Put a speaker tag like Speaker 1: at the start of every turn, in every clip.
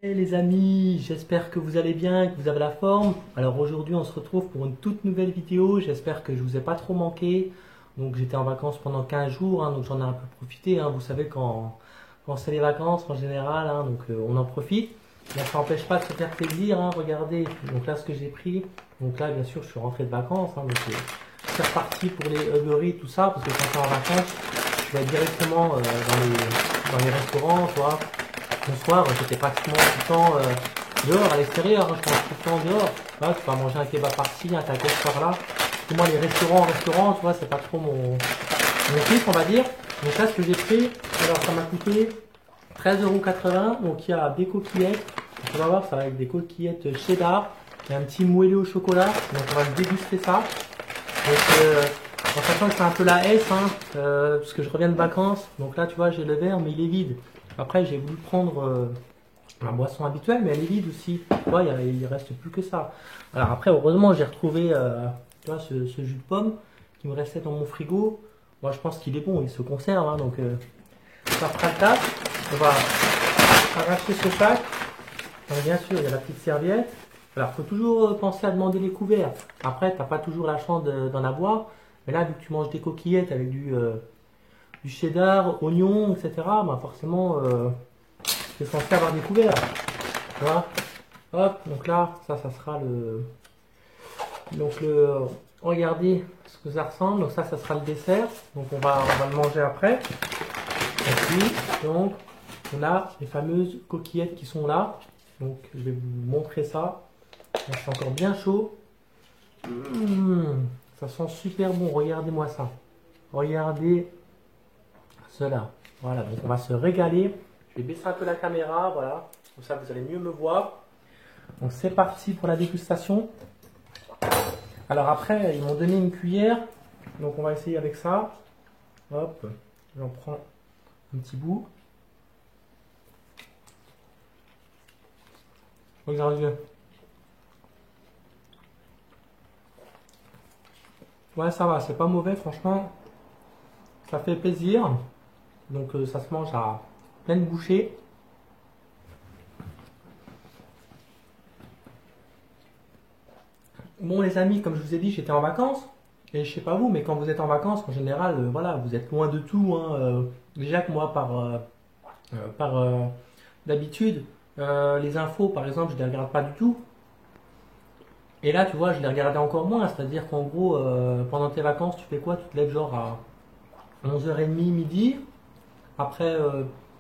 Speaker 1: Hey les amis, j'espère que vous allez bien, que vous avez la forme. Alors aujourd'hui on se retrouve pour une toute nouvelle vidéo, j'espère que je vous ai pas trop manqué. Donc j'étais en vacances pendant 15 jours, donc j'en ai un peu profité. Vous savez quand c'est les vacances en général, on en profite. Mais ça n'empêche pas de se faire plaisir, regardez. Donc là ce que j'ai pris, donc là bien sûr je suis rentré de vacances, c'est reparti pour les Uber Eats, tout ça, parce que quand tu es en vacances, tu vas directement dans les restaurants, tu vois. Bonsoir, j'étais pratiquement tout le temps dehors, à l'extérieur, je mange tout le temps dehors. Voilà, tu vas manger un kebab par-ci, un tacos par-là. Et moi, les restaurants, tu vois, c'est pas trop mon kiff, on va dire. Donc là, ce que j'ai pris, alors ça m'a coûté 13,80 €. Donc il y a des coquillettes. Donc, on va voir, ça va avec des coquillettes cheddar. Il y a un petit moelleux au chocolat. Donc on va déguster ça. Donc en sachant que c'est un peu la S, parce que je reviens de vacances. Donc là, tu vois, j'ai le verre, mais il est vide. Après, j'ai voulu prendre ma boisson habituelle, mais elle est vide aussi. Tu vois, il reste plus que ça. Alors après, heureusement, j'ai retrouvé tu vois, ce jus de pomme qui me restait dans mon frigo. Moi, je pense qu'il est bon, il se conserve. Donc ça fera le taf. On va arracher ce sac. Donc, bien sûr, il y a la petite serviette. Alors, il faut toujours penser à demander les couverts. Après, tu n'as pas toujours la chance d'en avoir. Mais là, vu que tu manges des coquillettes avec du cheddar, oignon, etc., bah forcément, c'est censé avoir des couverts. Tu vois. Hop, donc là, ça sera le. Donc, regardez ce que ça ressemble. Donc, ça sera le dessert. Donc, on va le manger après. Et puis, donc, on a les fameuses coquillettes qui sont là. Donc, je vais vous montrer ça. Donc, c'est encore bien chaud. Ça sent super bon. Regardez-moi ça. Regardez cela. Voilà, donc on va se régaler. Je vais baisser un peu la caméra, voilà. Comme ça, vous allez mieux me voir. Donc, c'est parti pour la dégustation. Alors après, ils m'ont donné une cuillère. Donc, on va essayer avec ça. Hop, j'en prends un petit bout. Regardez. Ouais, ça va, c'est pas mauvais, franchement. Ça fait plaisir. Donc, ça se mange à pleine bouchée. Bon, les amis, comme je vous ai dit, j'étais en vacances. Et je sais pas vous, mais quand vous êtes en vacances, en général, voilà, vous êtes loin de tout. Déjà que moi, par d'habitude, les infos, par exemple, je les regarde pas du tout. Et là, tu vois, je les regardais encore moins. C'est-à-dire qu'en gros, pendant tes vacances, tu fais quoi? Tu te lèves genre à 11h30, midi. Après,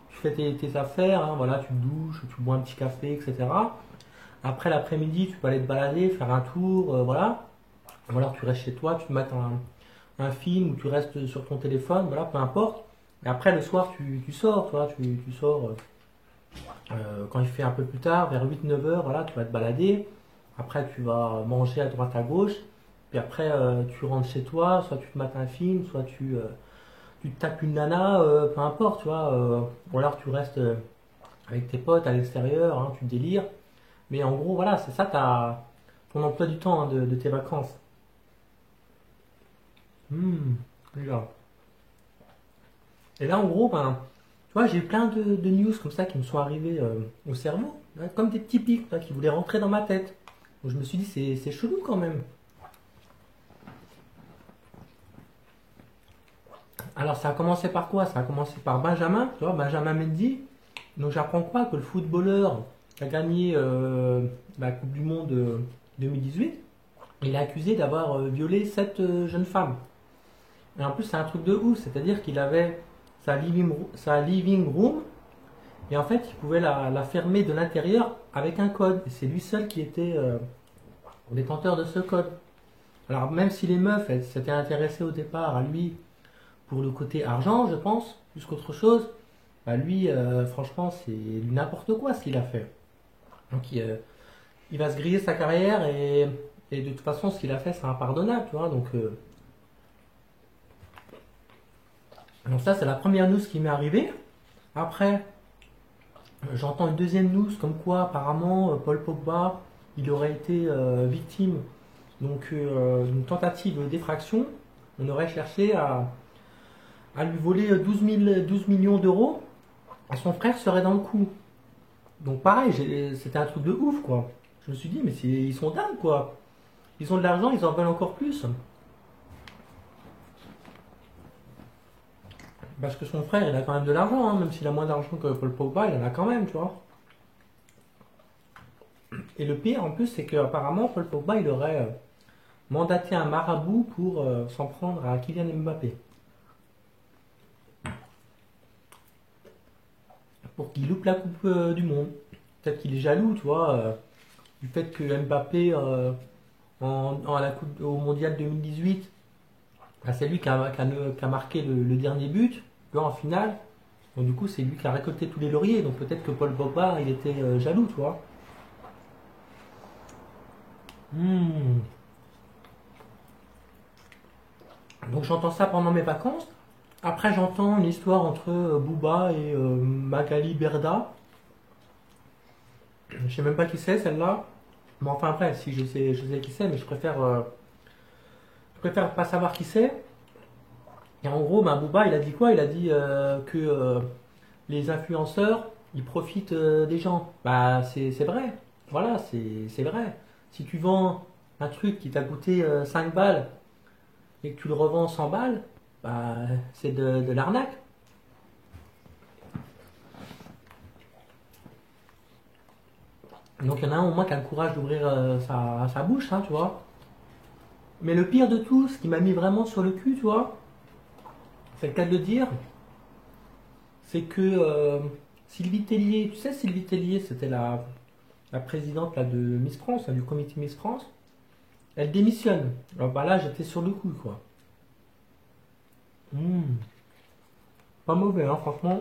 Speaker 1: tu fais tes affaires, voilà, tu te douches, tu bois un petit café, etc. Après l'après-midi, tu peux aller te balader, faire un tour, voilà. Ou alors tu restes chez toi, tu te mates un film ou tu restes sur ton téléphone, voilà, peu importe. Et après le soir, tu sors, toi, tu sors quand il fait un peu plus tard, vers 8-9 heures, voilà, tu vas te balader. Après, tu vas manger à droite à gauche. Puis après, tu rentres chez toi, soit tu te mates un film, soit tu te tapes une nana, peu importe, tu vois. Ou alors tu restes avec tes potes à l'extérieur, tu délires. Mais en gros, voilà, c'est ça ton emploi du temps de tes vacances. Regarde. Et là, en gros, ben, tu vois, j'ai eu plein de news comme ça qui me sont arrivées au cerveau, comme des petits pics qui voulaient rentrer dans ma tête. Donc je me suis dit, c'est chelou quand même. Alors ça a commencé par quoi? Ça a commencé par Benjamin, tu vois, Benjamin Mendy. Donc j'apprends quoi? Que le footballeur qui a gagné la Coupe du Monde 2018, il est accusé d'avoir violé 7 jeunes femmes. Et en plus, c'est un truc de ouf, c'est-à-dire qu'il avait sa living room, et en fait, il pouvait la fermer de l'intérieur avec un code. Et c'est lui seul qui était détenteur de ce code. Alors, même si les meufs, elles s'étaient intéressées au départ à lui pour le côté argent, je pense, plus qu'autre chose, bah lui, franchement, c'est n'importe quoi ce qu'il a fait. Donc, il va se griller sa carrière, et de toute façon, ce qu'il a fait, c'est impardonnable, tu vois. Donc ça, c'est la première news qui m'est arrivée. Après, j'entends une deuxième news comme quoi apparemment Paul Pogba, il aurait été victime d'une tentative d'effraction. On aurait cherché à lui voler 12 millions d'euros. Et son frère serait dans le coup. Donc pareil, c'était un truc de ouf, quoi. Je me suis dit, mais ils sont dingues, quoi. Ils ont de l'argent, ils en veulent encore plus. Parce que son frère, il a quand même de l'argent, hein, même s'il a moins d'argent que Paul Pogba, il en a quand même, tu vois. Et le pire, en plus, c'est qu'apparemment, Paul Pogba, il aurait mandaté un marabout pour s'en prendre à Kylian Mbappé. Pour qu'il loupe la Coupe du Monde. Peut-être qu'il est jaloux, tu vois, du fait que Mbappé, au Mondial 2018, bah, c'est lui qui a marqué le dernier but, tu vois, en finale. Donc du coup, c'est lui qui a récolté tous les lauriers. Donc peut-être que Paul Pogba, il était jaloux, tu vois. Hmm. Donc j'entends ça pendant mes vacances. Après, j'entends une histoire entre Booba et Magali Berda. Je sais même pas qui c'est celle-là. Mais enfin après, si je sais qui c'est, mais je préfère pas savoir qui c'est. Et en gros, ben, Booba, il a dit quoi? Il a dit que les influenceurs, ils profitent des gens. Bah, c'est vrai. Voilà, c'est vrai. Si tu vends un truc qui t'a coûté 5 balles et que tu le revends 100 balles, bah, c'est de l'arnaque. Donc il y en a un au moins qui a le courage d'ouvrir sa bouche, hein, tu vois. Mais le pire de tout, ce qui m'a mis vraiment sur le cul, tu vois, c'est le cas de le dire, c'est que Sylvie Tellier, tu sais, Sylvie Tellier, c'était la présidente là, de Miss France, hein, du comité Miss France, elle démissionne. Alors bah là, j'étais sur le coup, quoi. Hmm, pas mauvais, hein, franchement.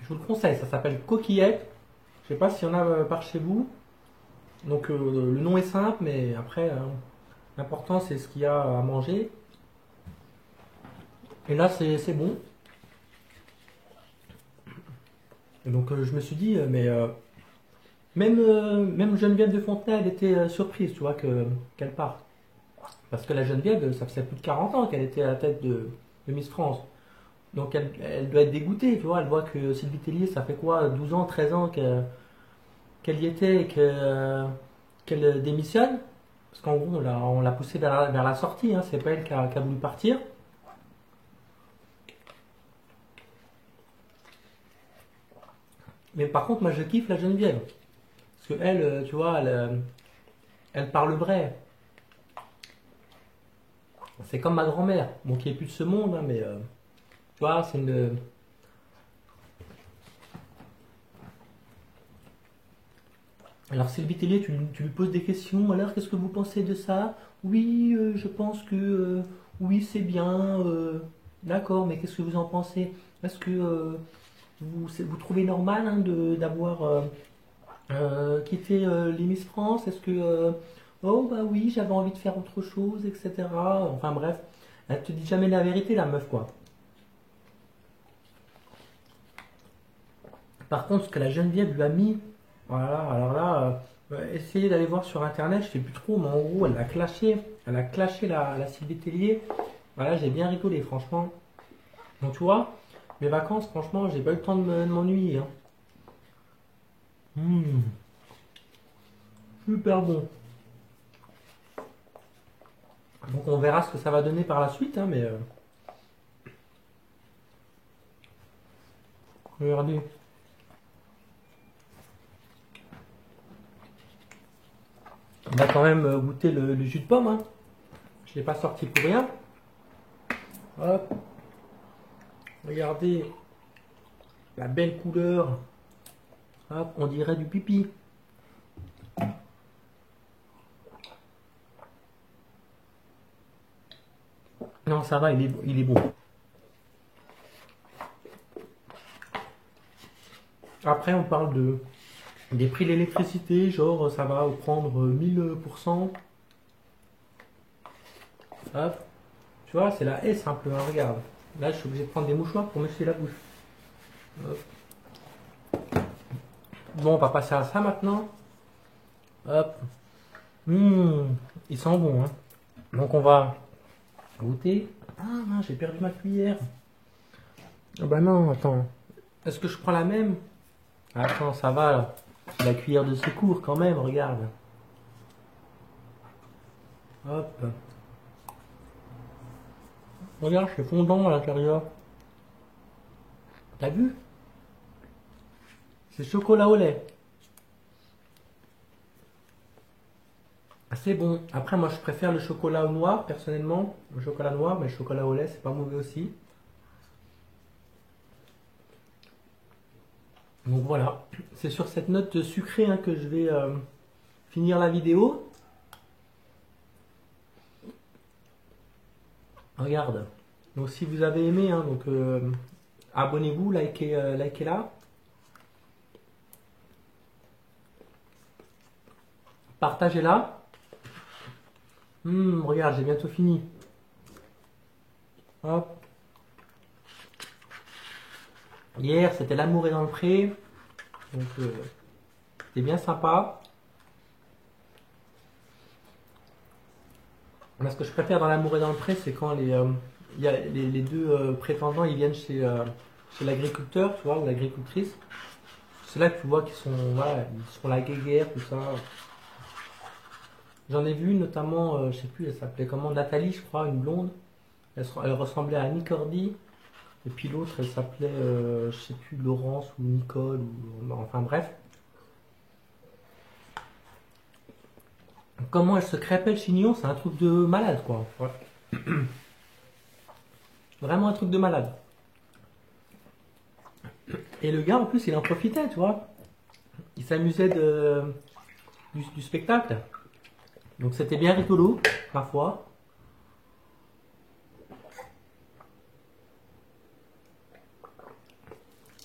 Speaker 1: Je vous le conseille, ça s'appelle Coquillette. Je sais pas s'il y en a par chez vous. Donc le nom est simple, mais après, l'important c'est ce qu'il y a à manger. Et là, c'est bon. Et donc je me suis dit, même Geneviève de Fontenay, elle était surprise, tu vois, qu'elle parte. Parce que la Geneviève, ça faisait plus de 40 ans qu'elle était à la tête de Miss France. Donc elle doit être dégoûtée, tu vois. Elle voit que Sylvie Tellier, ça fait quoi, 12 ans, 13 ans qu'elle y était et qu'elle démissionne. Parce qu'en gros, on l'a poussée vers la sortie, hein. C'est pas elle qui a voulu partir. Mais par contre, moi je kiffe la Geneviève. Parce que elle, tu vois, elle parle vrai. C'est comme ma grand-mère, bon, qui est plus de ce monde, hein, mais tu vois, c'est une. Alors Sylvie Tellier, tu lui poses des questions, alors qu'est-ce que vous pensez de ça? Oui, je pense que oui, c'est bien. D'accord, mais qu'est-ce que vous en pensez? Est-ce que vous trouvez normal hein, d'avoir quitté les Miss France? Est-ce que oh bah oui, j'avais envie de faire autre chose, etc. Enfin bref, elle te dit jamais la vérité, la meuf, quoi. Par contre, ce que la Geneviève lui a mis, voilà, alors là, essayez d'aller voir sur internet, je sais plus trop, mais en gros, elle a clashé la Sylvie Tellier. Voilà, j'ai bien rigolé, franchement. Donc, tu vois, mes vacances, franchement, j'ai pas eu le temps de m'ennuyer, hein. Mmh, super bon. Donc, on verra ce que ça va donner par la suite, hein, mais regardez. On va quand même goûter le jus de pomme, hein. Je l'ai pas sorti pour rien. Hop, regardez la belle couleur. Hop, on dirait du pipi. Non, ça va, il est bon. Après, on parle des prix de l'électricité, genre ça va prendre 1000%. Hop, tu vois, c'est la S un peu, hein, regarde. Là, je suis obligé de prendre des mouchoirs pour me essuyer la bouche. Hop. Bon, on va passer à ça maintenant. Hop. Mmh, il sent bon, hein. Donc, on va goûter. Ah, mince, j'ai perdu ma cuillère. Ah bah non, attends. Est-ce que je prends la même? Attends, ça va là. C'est la cuillère de secours quand même, regarde. Hop. Regarde, c'est fondant à l'intérieur. T'as vu? C'est chocolat au lait. C'est bon. Après, moi, je préfère le chocolat au noir, personnellement. Le chocolat noir, mais le chocolat au lait, c'est pas mauvais aussi. Donc voilà. C'est sur cette note sucrée hein, que je vais finir la vidéo. Regarde. Donc si vous avez aimé, hein, donc abonnez-vous, likez là. Partagez-la. Regarde, j'ai bientôt fini. Hop. Hier, c'était l'amour est dans le pré. Donc, c'était bien sympa. Moi, ce que je préfère dans l'amour est dans le pré, c'est quand il y a les deux prétendants, ils viennent chez l'agriculteur, tu vois, ou l'agricultrice. C'est là que tu vois qu'ils sont, voilà, ils sont la guéguerre, tout ça. J'en ai vu une notamment, je sais plus, elle s'appelait comment, Nathalie, je crois, une blonde. Elle ressemblait à Annie Cordy. Et puis l'autre, elle s'appelait, je sais plus, Laurence ou Nicole, ou enfin bref. Comment elle se crêpait le chignon, c'est un truc de malade, quoi. Ouais. Vraiment un truc de malade. Et le gars, en plus, il en profitait, tu vois. Il s'amusait du spectacle. Donc c'était bien rigolo, parfois.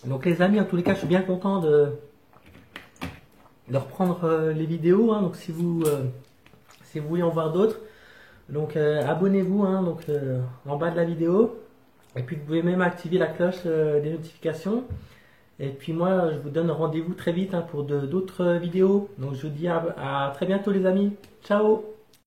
Speaker 1: Donc les amis, en tous les cas, je suis bien content de reprendre les vidéos. Hein. Donc si vous voulez en voir d'autres, donc abonnez-vous hein, donc, en bas de la vidéo. Et puis vous pouvez même activer la cloche des notifications. Et puis moi, je vous donne rendez-vous très vite hein, pour d'autres vidéos. Donc je vous dis à très bientôt les amis. Ciao!